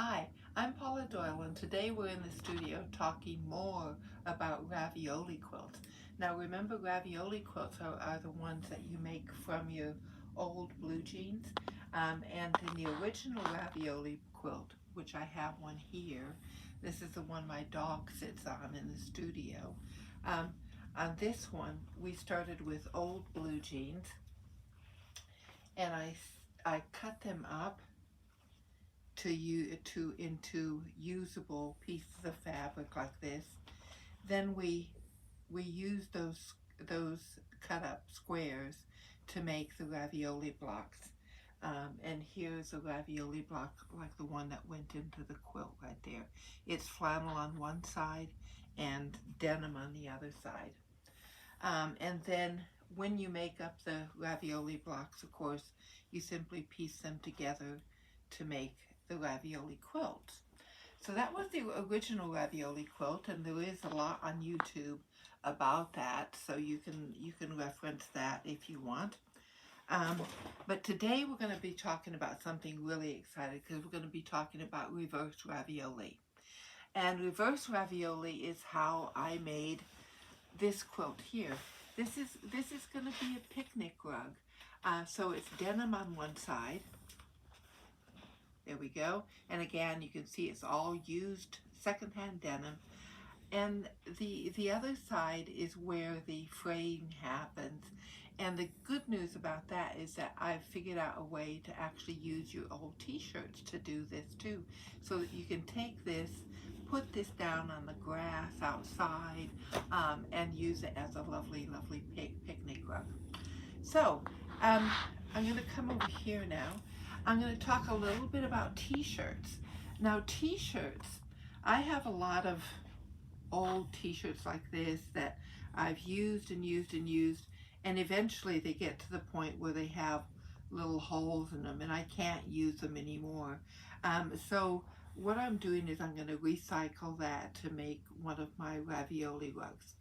Hi, I'm Paula Doyle, and today we're in the studio talking more about ravioli quilts. Now remember, ravioli quilts are the ones that you make from your old blue jeans. And in the original ravioli quilt, which I have one here, this is the one my dog sits on in the studio. Um, on this one, we started with old blue jeans, and I cut them up into usable pieces of fabric like this. Then we use those cut up squares to make the ravioli blocks. And here's a ravioli block like the one that went into the quilt right there. It's flannel on one side and denim on the other side. And then when you make up the ravioli blocks, of course, you simply piece them together to make the ravioli quilt. So that was the original ravioli quilt, and there is a lot on YouTube about that, so you can reference that if you want. But today we're going to be talking about something really exciting, because we're going to be talking about reverse ravioli. And reverse ravioli is how I made this quilt here. This is going to be a picnic rug. So it's denim on one side. There we go. And again, you can see it's all used secondhand denim. And the other side is where the fraying happens. And the good news about that is that I've figured out a way to actually use your old t-shirts to do this too. So that you can take this, put this down on the grass outside, and use it as a lovely, lovely picnic rug. So I'm going to come over here now. I'm going to talk a little bit about t-shirts. Now t-shirts, I have a lot of old t-shirts like this that I've used and used and used, and eventually they get to the point where they have little holes in them and I can't use them anymore. So what I'm doing is I'm going to recycle that to make one of my ravioli rugs.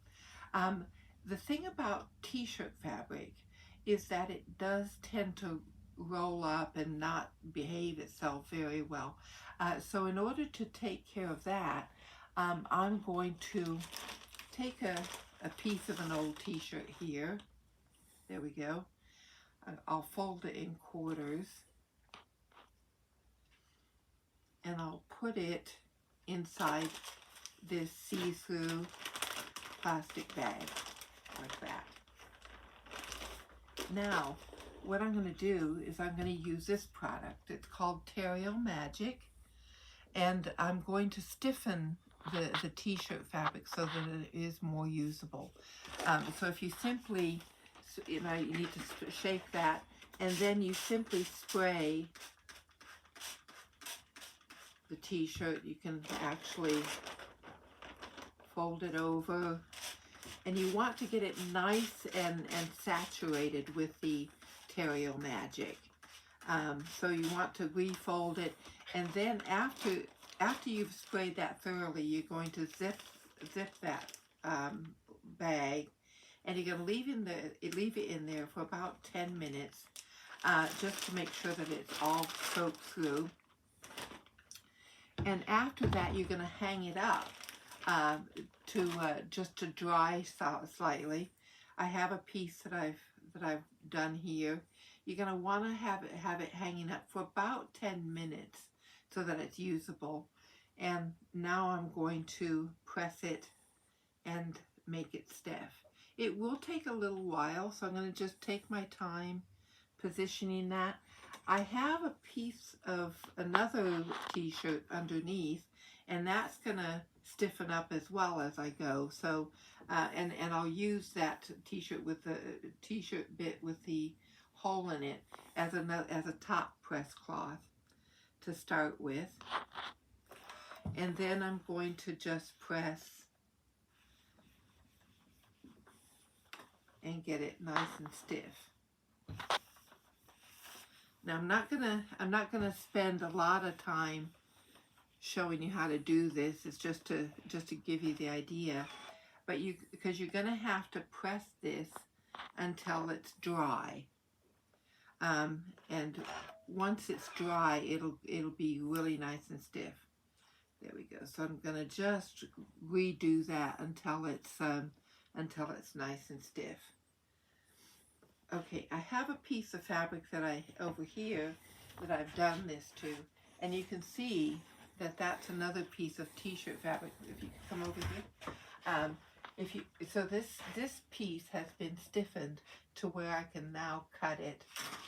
The thing about t-shirt fabric is that it does tend to roll up and not behave itself very well. So in order to take care of that, I'm going to take a piece of an old t-shirt here. There we go. I'll fold it in quarters, and I'll put it inside this see-through plastic bag like that. Now what I'm going to do is I'm going to use this product. It's called Terrio Magic, and I'm going to stiffen the t-shirt fabric so that it is more usable. So if you simply, you need to shake that, and then you simply spray the t-shirt. You can actually fold it over, and you want to get it nice and saturated with the Terrio Magic. So you want to refold it, and then after you've sprayed that thoroughly, you're going to zip that bag, and you're going to leave it in there for about 10 minutes, just to make sure that it's all soaked through. And after that, you're going to hang it up just to dry slightly. I have a piece that I've done here. You're going to want to have it hanging up for about 10 minutes so that it's usable. And now I'm going to press it and make it stiff. It will take a little while, so I'm going to just take my time positioning that. I have a piece of another t-shirt underneath, and that's going to stiffen up as well as I go. So and I'll use that t-shirt with the t-shirt bit with the hole in it as a top press cloth to start with. And then I'm going to just press and get it nice and stiff. Now I'm not gonna spend a lot of time showing you how to do this. It's just to give you the idea. But because you're gonna have to press this until it's dry. And once it's dry, it'll be really nice and stiff. There we go. So I'm gonna just redo that until it's nice and stiff. Okay, I have a piece of fabric that over here that I've done this to, and you can see that that's another piece of t-shirt fabric. If you come over here, so this piece has been stiffened to where I can now cut it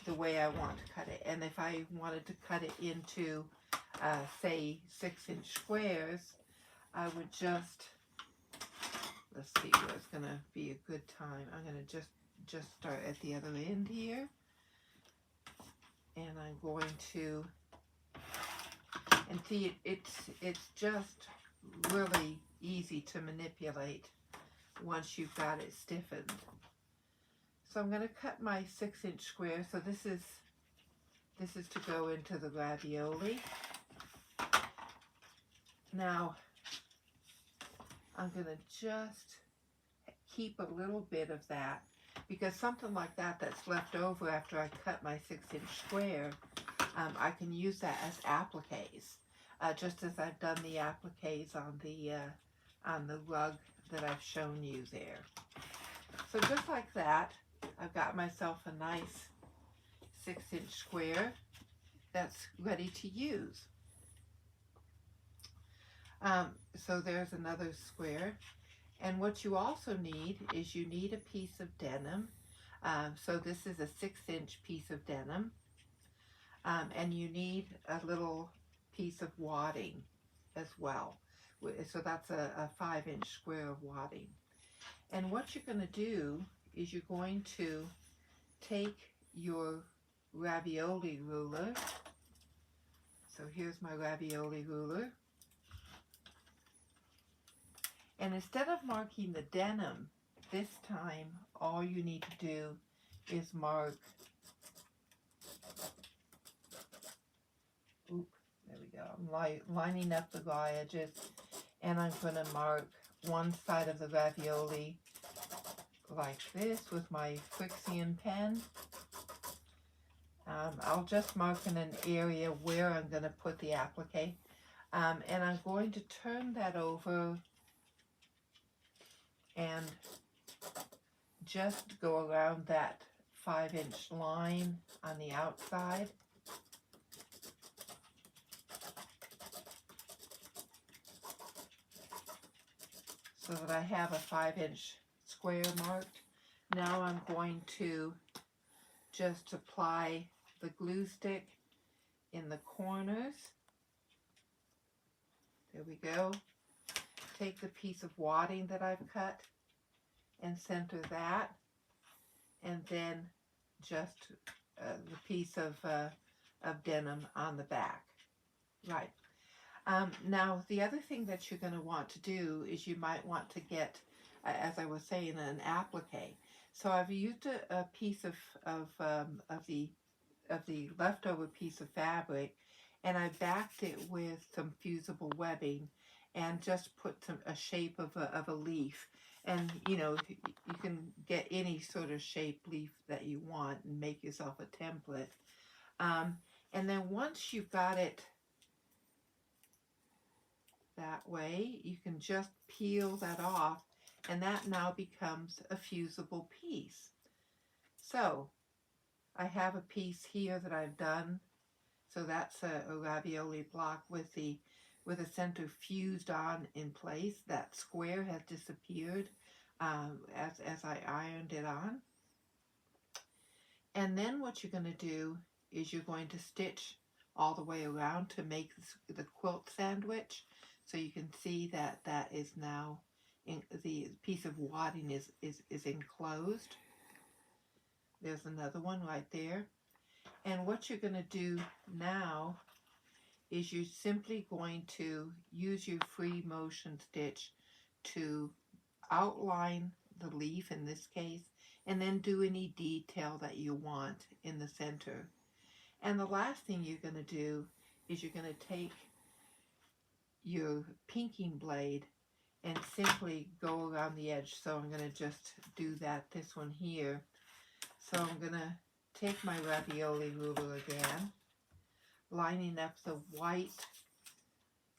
the way I want to cut it. And if I wanted to cut it into say 6-inch squares, I would just, let's see where's gonna be a good time. I'm gonna just start at the other end here, and I'm going to, and see it's just really easy to manipulate once you've got it stiffened. So I'm going to cut my 6-inch square. So this is to go into the ravioli. Now I'm going to just keep a little bit of that, because something like that's left over after I cut my 6-inch square, I can use that as appliques, just as I've done the appliques on the rug that I've shown you there. So just like that, I've got myself a nice 6-inch square that's ready to use. So there's another square. And what you also need is you need a piece of denim. So this is a 6-inch piece of denim. And you need a little piece of wadding as well. So that's a 5-inch square of wadding. And what you're going to do is you're going to take your ravioli ruler. So here's my ravioli ruler. And instead of marking the denim, this time all you need to do is mark, there we go, I'm lining up the raw edges, and I'm going to mark one side of the ravioli like this with my Frixion pen. I'll just mark in an area where I'm going to put the applique, and I'm going to turn that over and just go around that 5-inch line on the outside. So that I have a 5-inch square marked. Now I'm going to just apply the glue stick in the corners. There we go. Take the piece of wadding that I've cut and center that, and then just the piece of denim on the back. Right. Now the other thing that you're going to want to do is you might want to get, as I was saying, an applique. So I've used a piece of the leftover piece of fabric, and I backed it with some fusible webbing and just put a shape of a leaf. And you know, you can get any sort of shaped leaf that you want and make yourself a template. And then once you've got it that way, you can just peel that off, and that now becomes a fusible piece. So I have a piece here that I've done. So that's a ravioli block with a center fused on in place. That square has disappeared as I ironed it on. And then what you're going to do is you're going to stitch all the way around to make the quilt sandwich. So you can see that that is now, the piece of wadding is enclosed. There's another one right there. And what you're going to do now is you're simply going to use your free motion stitch to outline the leaf in this case, and then do any detail that you want in the center. And the last thing you're going to do is you're going to take your pinking blade and simply go around the edge. So I'm going to just do that, this one here. So I'm going to take my ravioli ruler again, lining up the white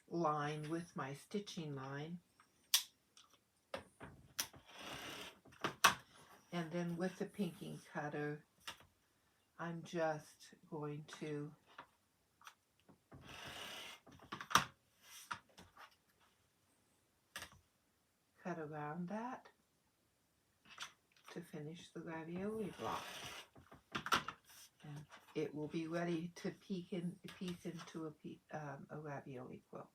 line with my stitching line. And then with the pinking cutter, I'm just going to cut around that to finish the ravioli block. And it will be ready to piece into a ravioli quilt.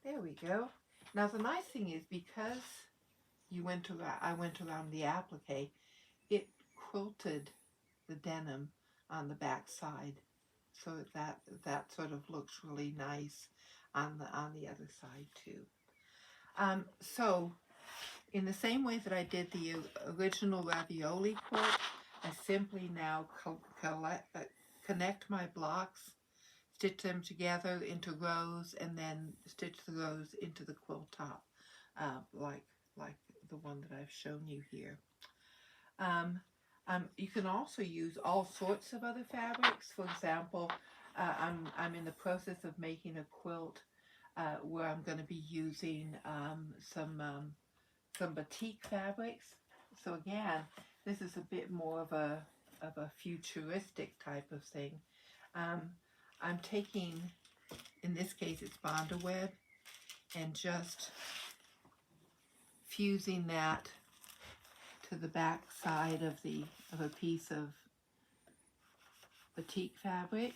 There we go. Now the nice thing is, because I went around the applique, it quilted the denim on the back side, so that sort of looks really nice on the other side too. So in the same way that I did the original ravioli quilt, I simply now connect my blocks, stitch them together into rows, and then stitch the rows into the quilt top, like the one that I've shown you here. You can also use all sorts of other fabrics. For example, I'm in the process of making a quilt where I'm going to be using some batik fabrics. So again, this is a bit more of a futuristic type of thing. I'm taking, in this case it's Bondaweb, and just fusing that to the back side of a piece of batik fabric.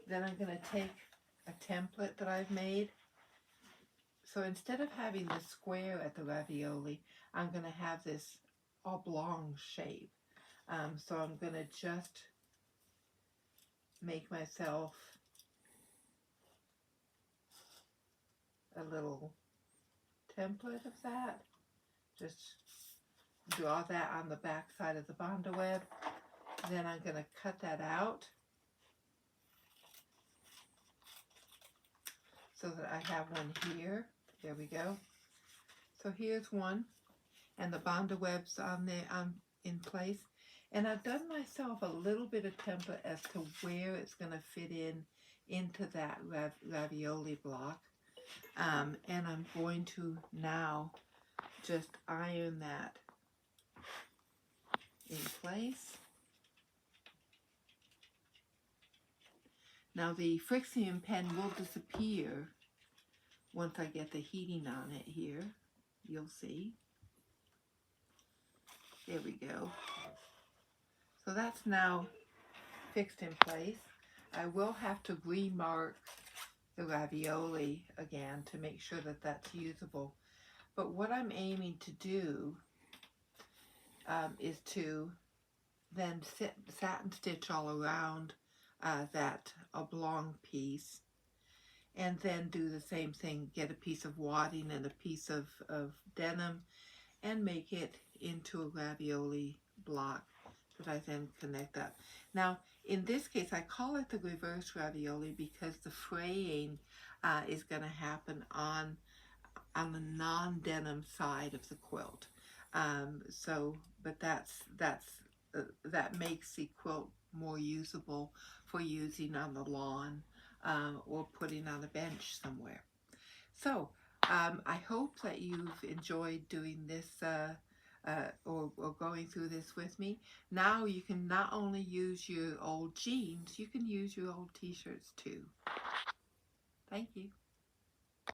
Then I'm going to take a template that I've made. So instead of having the square at the ravioli, I'm going to have this oblong shape. So I'm going to just make myself a little template of that. Just draw that on the back side of the Bondaweb. Then I'm going to cut that out so that I have one here. There we go. So here's one, and the Bondaweb's on there, in place. And I've done myself a little bit of template as to where it's going to fit into that ravioli block. And I'm going to now just iron that in place. Now the Frixion pen will disappear once I get the heating on it here. You'll see. There we go. So that's now fixed in place. I will have to remark the ravioli again to make sure that that's usable. But what I'm aiming to do is to then satin stitch all around that oblong piece, and then do the same thing, get a piece of wadding and a piece of denim, and make it into a ravioli block that I then connect up. Now, in this case, I call it the reverse ravioli because the fraying is going to happen on the non-denim side of the quilt. But that makes the quilt more usable for using on the lawn or putting on a bench somewhere. So I hope that you've enjoyed doing this or going through this with me. Now you can not only use your old jeans, you can use your old t-shirts too. Thank you.